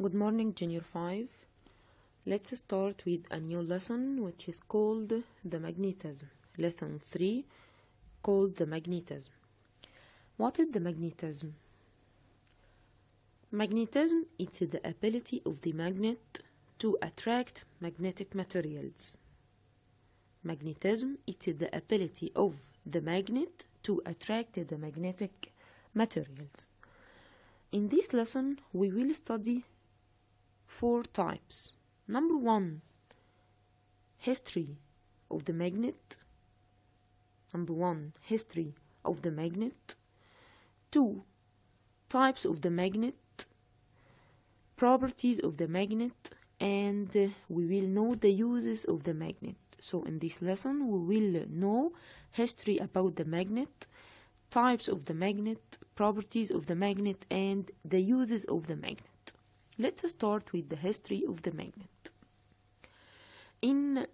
Good morning, Junior 5. Let's start with a new lesson which is called the magnetism. Lesson 3 called the magnetism. What is the magnetism? Magnetism is the ability of the magnet to attract magnetic materials. Magnetism is the ability of the magnet to attract the magnetic materials. In this lesson, we will study 4 types. Number 1, history of the magnet. Number 1, history of the magnet. 2, types of the magnet, properties of the magnet, and we will know the uses of the magnet. So in this lesson, we will know history about the magnet, types of the magnet, properties of the magnet, and the uses of the magnet. Let's start with the history of the magnet. In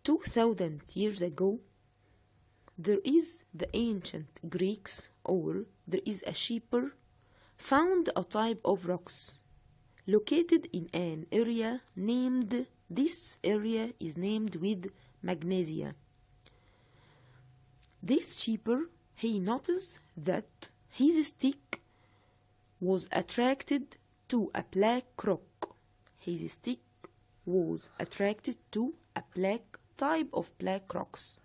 2000 years ago, there is the ancient Greeks, or there is a shepherd, found a type of rocks located in an area named, this area is named with magnesia. This shepherd, he noticed that his stick was attracted to a black rock. His stick was attracted to a type of black rocks.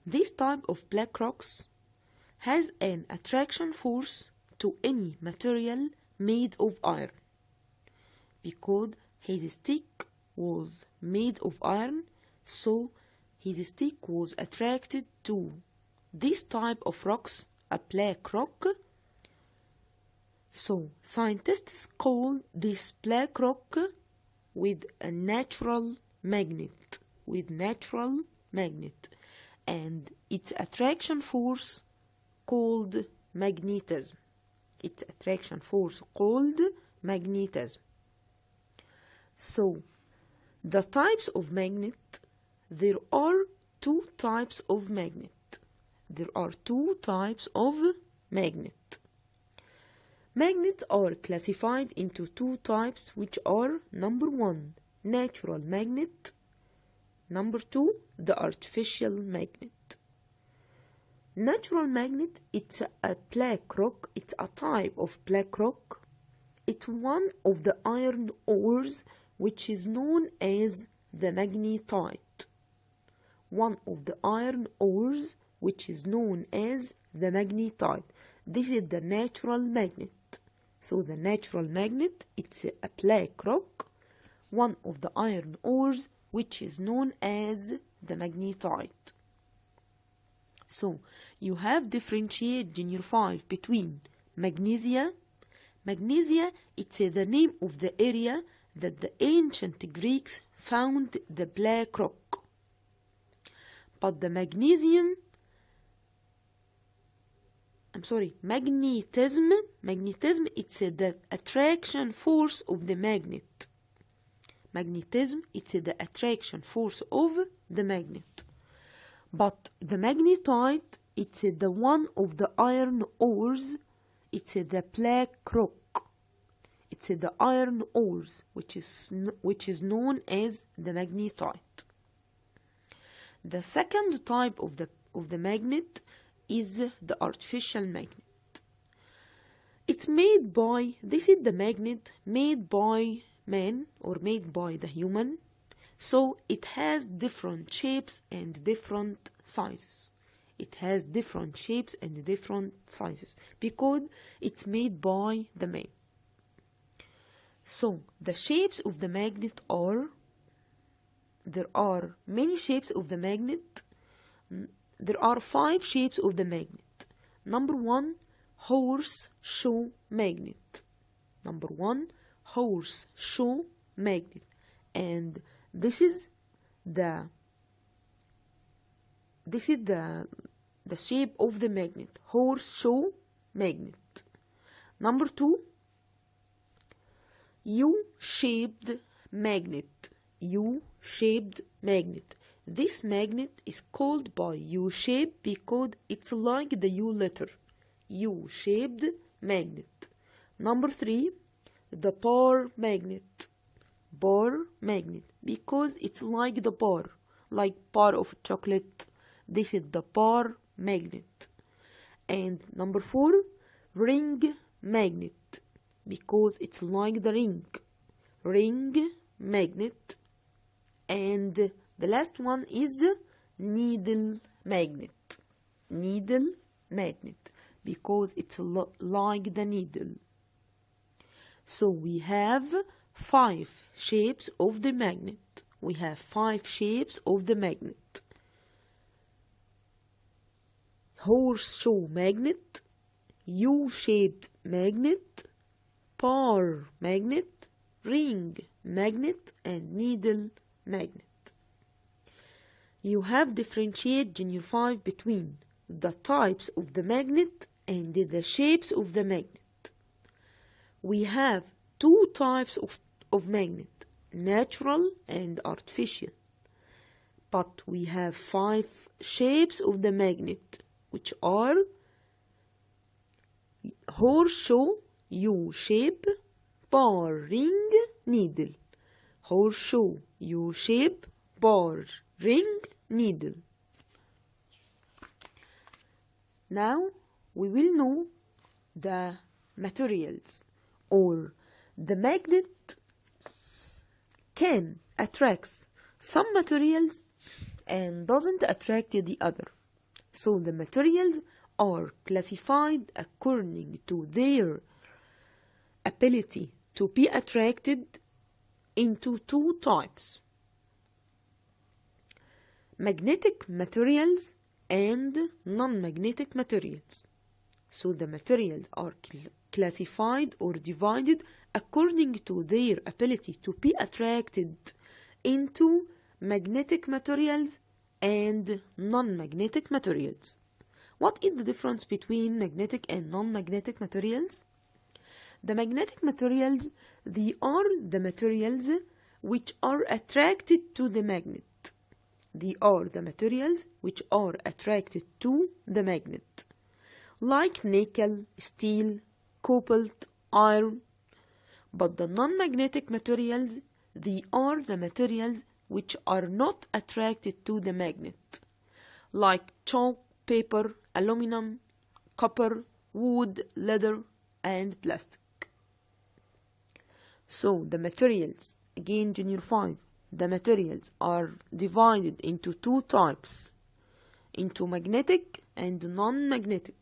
This type of black rocks has an attraction force to any material made of iron. Because his stick was made of iron, so his stick was attracted to this type of rocks, a black rock. So scientists call this black rock with a natural magnet, and its attraction force called magnetism. Its attraction force called magnetism. So the types of magnet, there are 2 types of magnet. There are 2 types of magnet. Magnets are classified into 2 types, which are number 1, natural magnet, number 2, the artificial magnet. Natural magnet, it's a black rock, it's a type of black rock. It's one of the iron ores which is known as the magnetite. One of the iron ores which is known as the magnetite. This is the natural magnet. So the natural magnet, it's a black rock, one of the iron ores which is known as the magnetite. So you have differentiate Junior 5 between magnesia. Magnesia, it's the name of the area that the ancient Greeks found the black rock. But the magnetism, it's the attraction force of the magnet. Magnetism, it's the attraction force of the magnet. But the magnetite, it's the one of the iron ores, it's the black rock. It's the iron ores, which is known as the magnetite. The second type of the magnet is the artificial magnet. It's made by, this is the magnet made by man or made by the human. So it has different shapes and different sizes. It has different shapes and different sizes because it's made by the man. So the shapes of the magnet are, there are many shapes of the magnet. There are 5 shapes of the magnet. Number 1, horseshoe magnet. Number 1, horseshoe magnet. And this is the shape of the magnet, horseshoe magnet. Number 2, U-shaped magnet. U-shaped magnet. This magnet is called by U-shape because it's like the U letter. U-shaped magnet. Number 3, the bar magnet. Bar magnet, because it's like the bar of chocolate. This is the bar magnet. And number 4, ring magnet, because it's like the ring magnet. And the last one is needle magnet, because it's like the needle. So we have 5 shapes of the magnet. Horseshoe magnet, U-shaped magnet, bar magnet, ring magnet, and needle magnet. You have differentiate jr5 between the types of the magnet and the shapes of the magnet. We have 2 types of magnet, natural and artificial. But we have 5 shapes of the magnet, which are horseshoe, U-shape, bar, ring, needle. Horseshoe, U-shape, bar, ring, needle. Now we will know the materials, or the magnet can attract some materials and doesn't attract the other. So the materials are classified according to their ability to be attracted into 2 types: magnetic materials and non-magnetic materials. So the materials are classified or divided according to their ability to be attracted into magnetic materials and non-magnetic materials. What is the difference between magnetic and non-magnetic materials? The magnetic materials, they are the materials which are attracted to the magnet. They are the materials which are attracted to the magnet, like nickel, steel, cobalt, iron. But the non-magnetic materials, they are the materials which are not attracted to the magnet, like chalk, paper, aluminum, copper, wood, leather, and plastic. So the materials, again jr5, the materials are divided into 2 types, into magnetic and non-magnetic.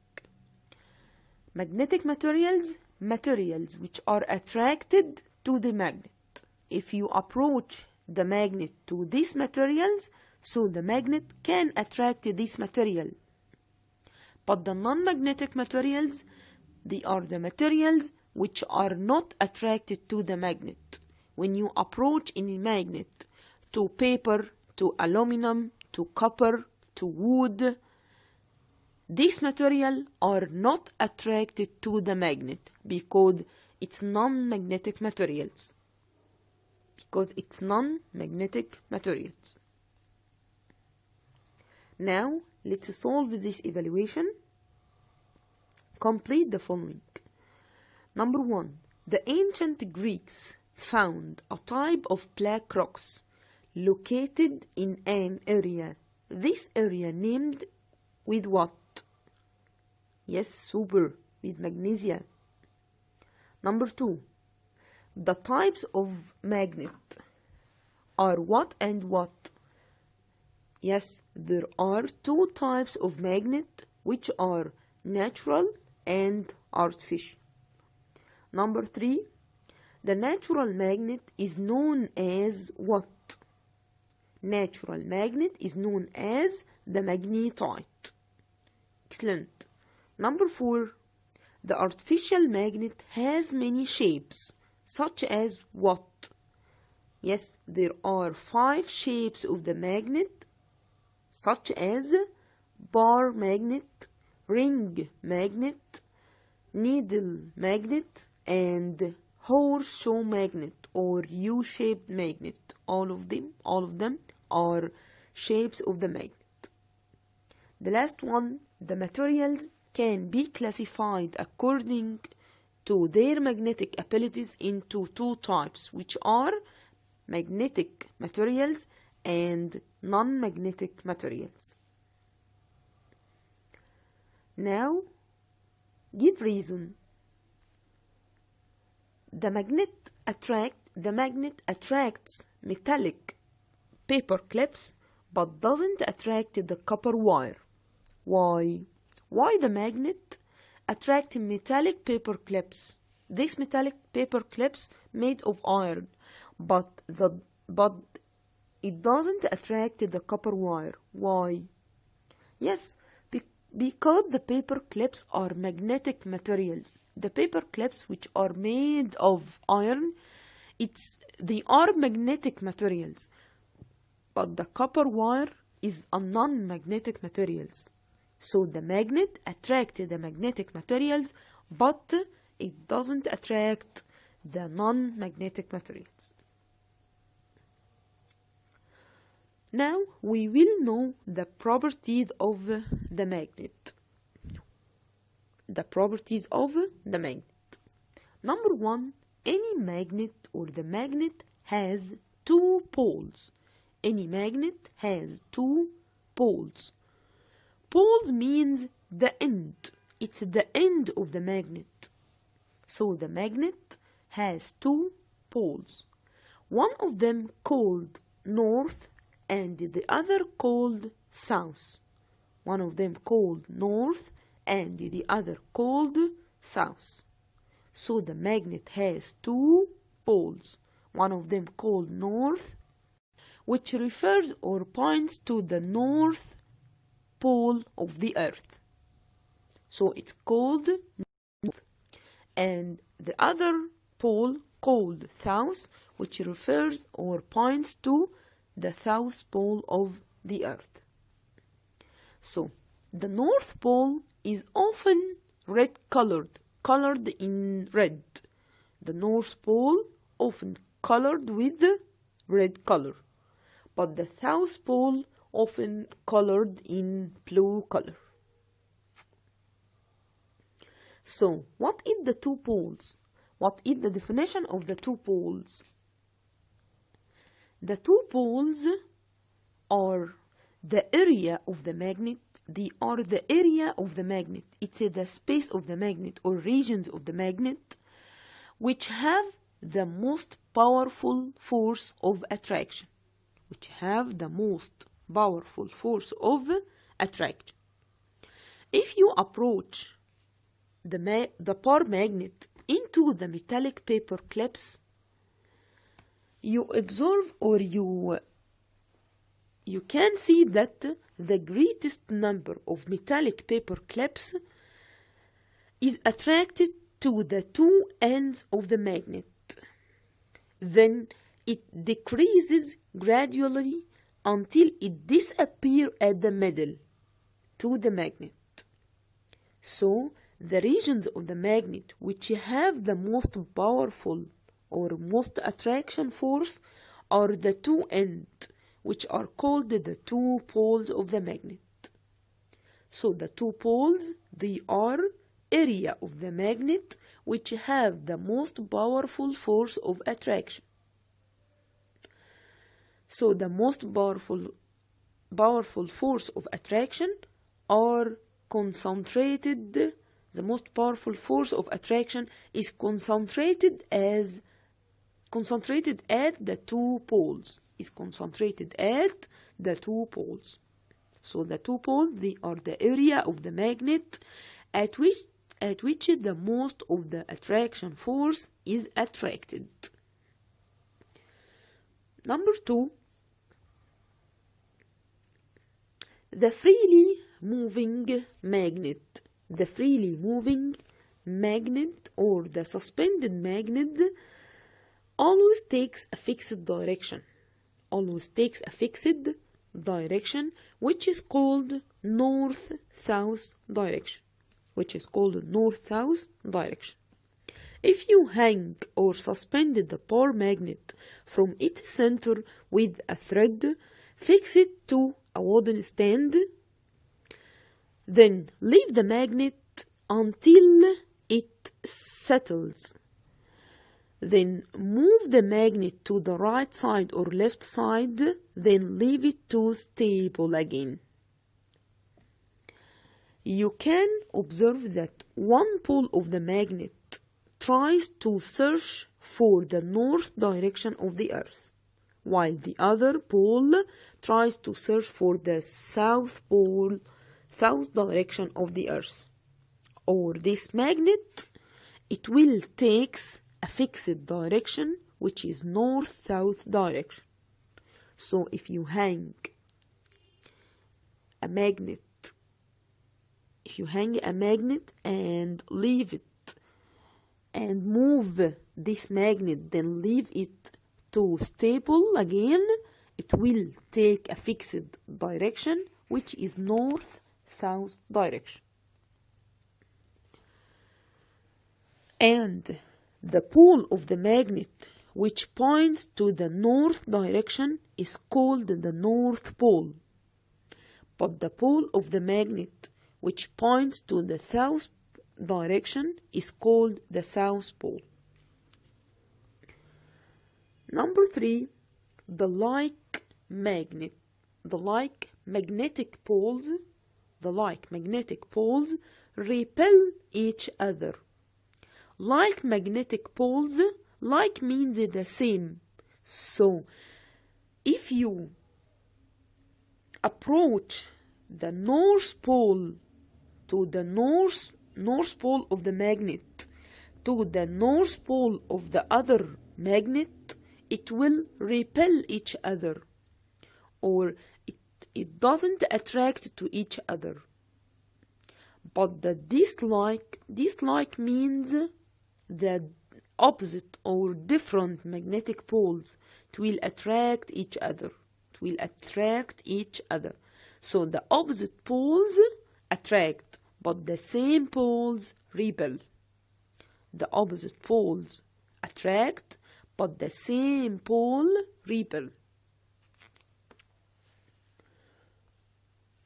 Magnetic materials, materials which are attracted to the magnet. If you approach the magnet to these materials, so the magnet can attract this material. But the non-magnetic materials, they are the materials which are not attracted to the magnet. When you approach any magnet to paper, to aluminum, to copper, to wood, these materials are not attracted to the magnet because it's non-magnetic materials. Now, let's solve this evaluation. Complete the following. Number 1. The ancient Greeks found a type of black rocks located in an area. This area named with what? Yes, super, with magnesia. Number 2. The types of magnet are what and what? Yes, there are 2 types of magnet which are natural and artificial. Number 3. The natural magnet is known as what? Natural magnet is known as the magnetite. Excellent. Number 4. The artificial magnet has many shapes, such as what? Yes, there are 5 shapes of the magnet, such as bar magnet, ring magnet, needle magnet, and horseshoe magnet or U-shaped magnet. All of them are shapes of the magnet. The last one, the materials can be classified according to their magnetic abilities into two types, which are magnetic materials and non-magnetic materials. Now, give reason. The magnet attracts metallic paper clips but doesn't attract the copper wire. Why? Why the magnet attracts metallic paper clips? These metallic paper clips made of iron, but it doesn't attract the copper wire. Why? Yes, because the paper clips are magnetic materials. The paper clips, which are made of iron, they are magnetic materials. But the copper wire is a non-magnetic materials. So the magnet attracts the magnetic materials, but it doesn't attract the non-magnetic materials. Now we will know the properties of the magnet. The properties of the magnet. Number one, any magnet or the magnet has two poles. Any magnet has two poles. Poles means the end. It's the end of the magnet. So the magnet has two poles. One of them called north and the other called south. One of them called north and the other called south. So the magnet has two poles. One of them called north, which refers or points to the north pole of the earth. So it's called north. And the other pole called south, which refers or points to the south pole of the earth. So the north pole is often red colored in red. The north pole often colored with red color, but the south pole often colored in blue color. So what is the two poles? What is the definition of the two poles? The two poles are the area of the magnet. They are the area of the magnet. It's the space of the magnet or regions of the magnet which have the most powerful force of attraction. Which have the most powerful force of attraction. If you approach the power magnet into the metallic paper clips, you observe or you can see that the greatest number of metallic paper clips is attracted to the two ends of the magnet. Then it decreases gradually until it disappears at the middle to the magnet. So the regions of the magnet which have the most powerful or most attraction force are the two ends, which are called the two poles of the magnet. So the two poles, they are area of the magnet which have the most powerful force of attraction. So the most powerful force of attraction are concentrated. The most powerful force of attraction is concentrated at the two poles. So the two poles, they are the area of the magnet at which the most of the attraction force is attracted. Number two, the freely moving magnet. The freely moving magnet or the suspended magnet always takes a fixed direction. Which is called north-south direction. If you hang or suspended the power magnet from its center with a thread, fix it to a wooden stand, then leave the magnet until it settles. Then move the magnet to the right side or left side, then leave it to stable again. You can observe that one pole of the magnet tries to search for the north direction of the Earth, while the other pole tries to search for the south direction of the Earth. Or this magnet, it will take a fixed direction, which is north-south direction. So if you hang a magnet and leave it and move this magnet, then leave it to stable again, it will take a fixed direction, which is north-south direction. And the pole of the magnet which points to the north direction is called the North Pole. But the pole of the magnet which points to the south direction is called the South Pole. Number 3, the like magnetic poles repel each other. Like magnetic poles, like means the same. So, if you approach the north pole to the north pole of the magnet to the north pole of the other magnet, it will repel each other, or it doesn't attract to each other. But the dislike means the opposite or different magnetic poles. It will attract each other. So the opposite poles attract, but the same poles repel. The opposite poles attract, but the same pole repel.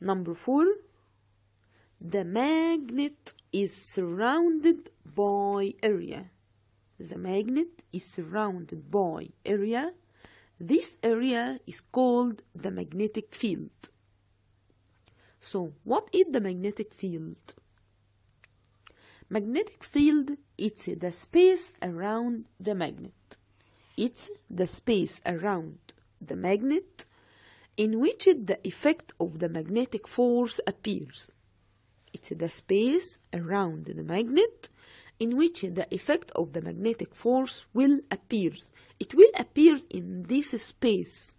Number 4, the magnet is surrounded by area. The magnet is surrounded by area. This area is called the magnetic field. So, what is the magnetic field? Magnetic field, it's the space around the magnet. It's the space around the magnet in which the effect of the magnetic force appears. It's the space around the magnet in which the effect of the magnetic force will appear. It will appear in this space.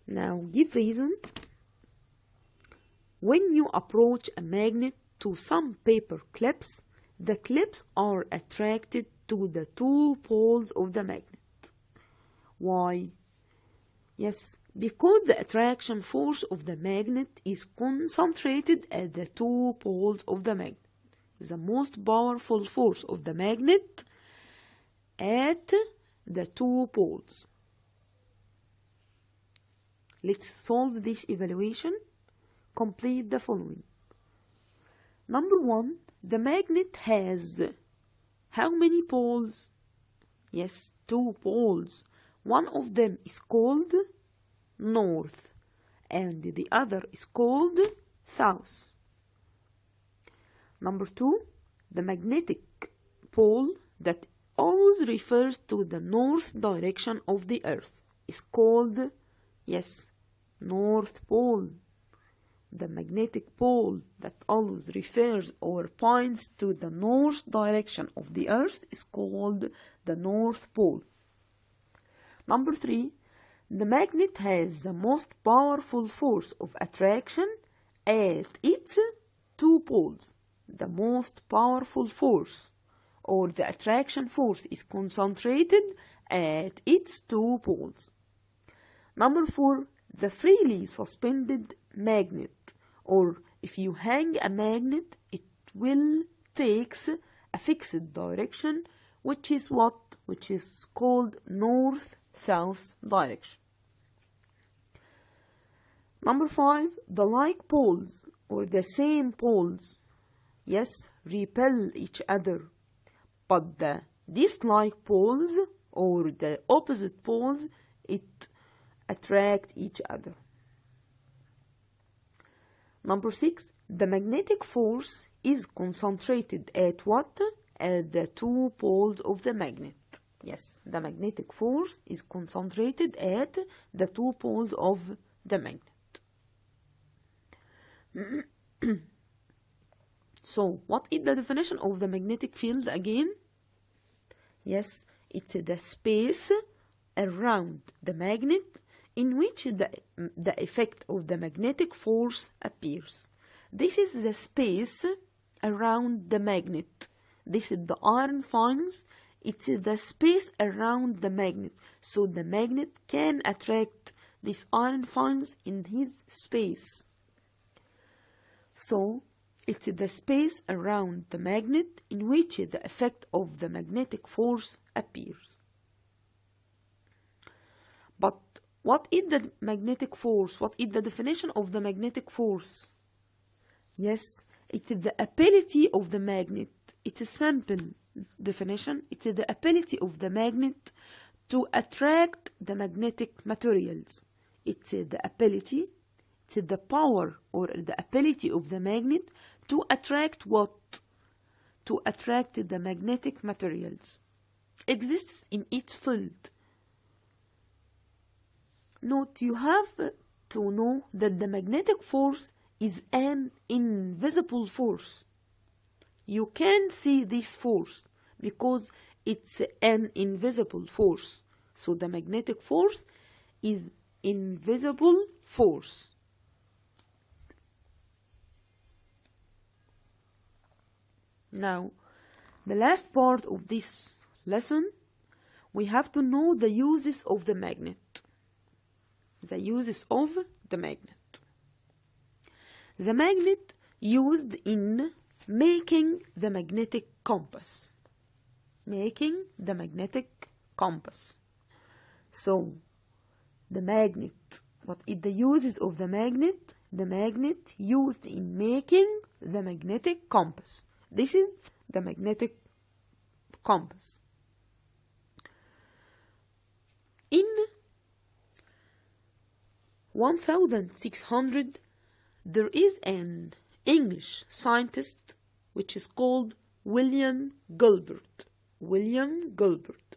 Now give reason. When you approach a magnet to some paper clips, the clips are attracted to the two poles of the magnet. Why? Yes, because the attraction force of the magnet is concentrated at the two poles of the magnet. The most powerful force of the magnet at the two poles. Let's solve this evaluation. Complete the following. Number 1, the magnet has how many poles? Yes, 2 poles. One of them is called north and the other is called south. Number 2, the magnetic pole that always refers to the north direction of the Earth is called, yes, North Pole. The magnetic pole that always refers or points to the north direction of the Earth is called the North Pole. Number 3, the magnet has the most powerful force of attraction at its two poles. The most powerful force or the attraction force is concentrated at its two poles. Number 4, the freely suspended magnet, or if you hang a magnet, it will take a fixed direction, which is what? Which is called north-south direction. Number 5, the like poles or the same poles, yes, repel each other, but the dislike poles or the opposite poles, it attract each other. Number 6, the magnetic force is concentrated at what? At the two poles of the magnet. Yes, the magnetic force is concentrated at the two poles of the magnet. So, what is the definition of the magnetic field again? Yes, it's the space around the magnet in which the effect of the magnetic force appears. This is the space around the magnet. This is the iron filings. It's the space around the magnet. So the magnet can attract these iron filings in his space. So it's the space around the magnet in which the effect of the magnetic force appears. But what is the magnetic force? What is the definition of the magnetic force? Yes, it is the ability of the magnet. It's a simple definition. It is the ability of the magnet to attract the magnetic materials. It's the ability, it's the power or the ability of the magnet to attract what? To attract the magnetic materials. Exists in each field. Note, you have to know that the magnetic force is an invisible force. You can't see this force because it's an invisible force. So the magnetic force is invisible force. Now, the last part of this lesson, we have to know the uses of the magnet. The uses of the magnet. The magnet used in making the magnetic compass. Making the magnetic compass. So, the magnet, what is the uses of the magnet? The magnet used in making the magnetic compass. This is the magnetic compass. In 1600, there is an English scientist which is called William Gilbert. William Gilbert.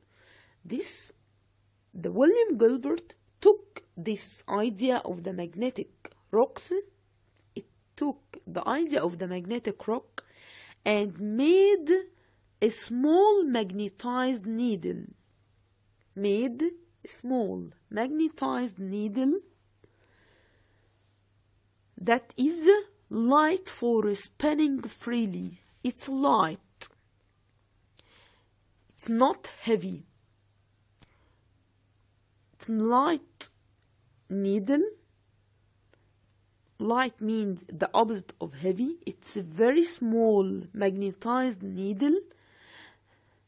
The William Gilbert took this idea of the magnetic rocks. It took the idea of the magnetic rock and made a small magnetized needle. Made a small magnetized needle that is light for spinning freely. It's light. It's not heavy. It's light needle. Light means the opposite of heavy. It's a very small magnetized needle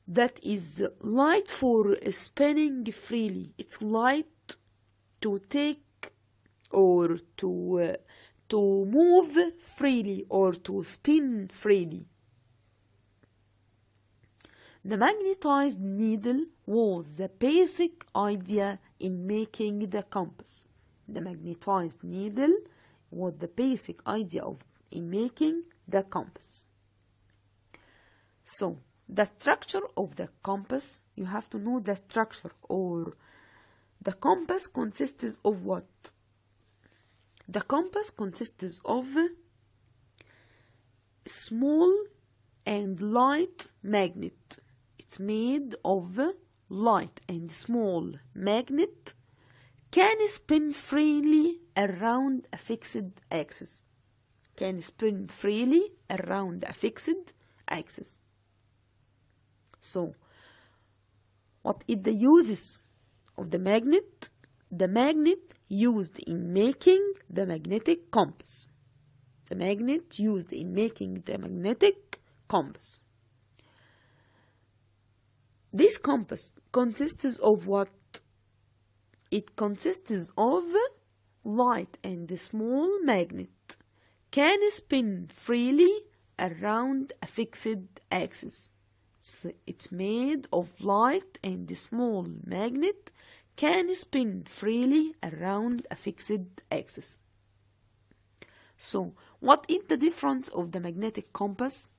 that is light for spinning freely. It's light to take or to move freely or to spin freely. The magnetized needle was the basic idea in making the compass. The magnetized needle was the basic idea in making the compass. So, the structure of the compass, you have to know the structure, or the compass consists of what? The compass consists of small and light magnet. It's made of light and small magnet, can spin freely around a fixed axis. Can spin freely around a fixed axis. So, what is the uses of the magnet? The magnet used in making the magnetic compass. The magnet used in making the magnetic compass. This compass consists of what? It consists of light and small magnet can spin freely around a fixed axis. It's made of light and small magnet can spin freely around a fixed axis. So, what is the difference of the magnetic compass?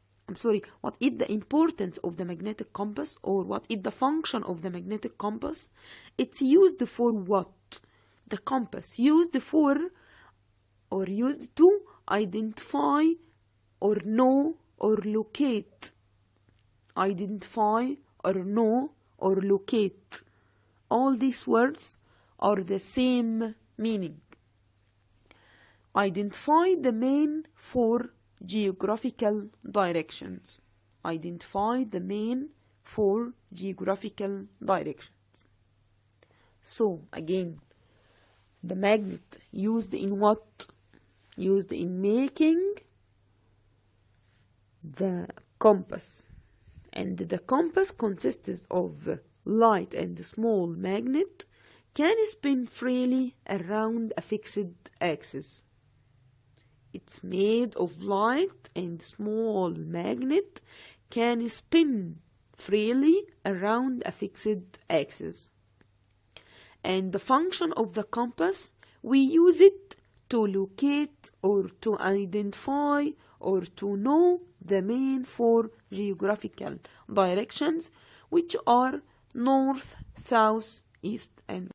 What is the importance of the magnetic compass, or what is the function of the magnetic compass? It's used for what? The compass used for or used to identify or know or locate. Identify or know or locate. All these words are the same meaning. Identify the main four geographical directions. Identify the main four geographical directions. So, again, the magnet used in what? Used in making the compass. And the compass consists of light and small magnet can spin freely around a fixed axis. It's made of light and small magnet can spin freely around a fixed axis. And the function of the compass, we use it to locate or to identify or to know the main four geographical directions, which are north, south, east, and